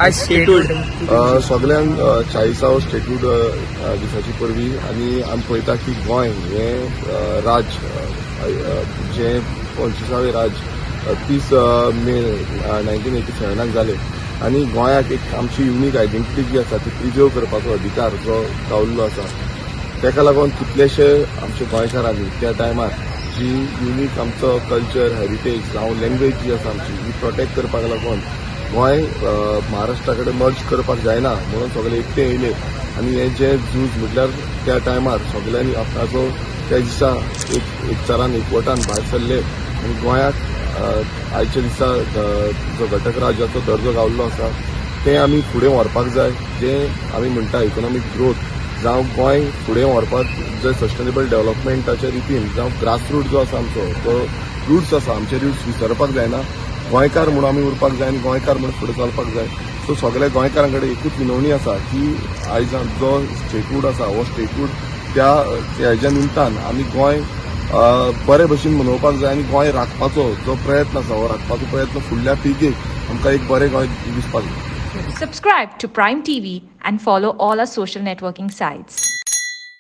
आज स्टेटूड सगळ्यांक 40व स्टेटूड दिसाची परबीं आनी आमी पळयता की गोंय हें राज जें 25वें राज 30 मे 1987 जालें आनी गोंयाक एक आमची युनीक आयडेंटिटी जी आसा ती प्रिजर्व करपाचो अधिकार जो गावल्लो आसा तेका लागून कितलेशे आमचे गोंयकारांनी त्या टायमार जी युनीक आमचो कल्चर हेरिटेज जावं लँग्वेज जी आसा आमची ही प्रोटेक्ट करपाक लागून गोंय महाराष्ट्रा कडेन मर्ज करपाक जायना म्हणून सगळे एकटे येयले आनी हे जे झूज म्हटल्यार त्या टायमार सगळ्यांनी आपणाचो त्या दिसा एक तरान एकवटान भायर सरले आनी गोंयाक आयच्या दिसा जो घटक राज्याचो दर्जो गावल्लो आसा तें आमी फुडें व्हरपाक जाय जें आमी म्हणटा इकॉनॉमीक ग्रोथ जावं गोंय फुडें व्हरपाक जे सस्टेनेबल डेव्हलपमेंटाच्या रितीन जावं ग्रासरूट जो आसा आमचो तो रुट्स आसा आमचे रुट्स विसरपाक जायना गोंयकार म्हणून आमी उरपाक जाय आनी गोंयकार म्हणून फुडें चलपाक जाय सो सगळ्या गोंयकारां कडेन एकूच विनवणी आसा की आयज जो स्टेटूड आसा हो स्टेटूड त्या हेज्या निमतान आमी गोंय बरे भशेन मनोवपाक जाय आनी गोंय राखपाचो जो प्रयत्न आसा हो राखपाचो प्रयत्न फुडल्या पिळगेक आमकां एक बरें गोंय दिसपाक जाय. Subscribe to Prime TV and follow all our social networking sites.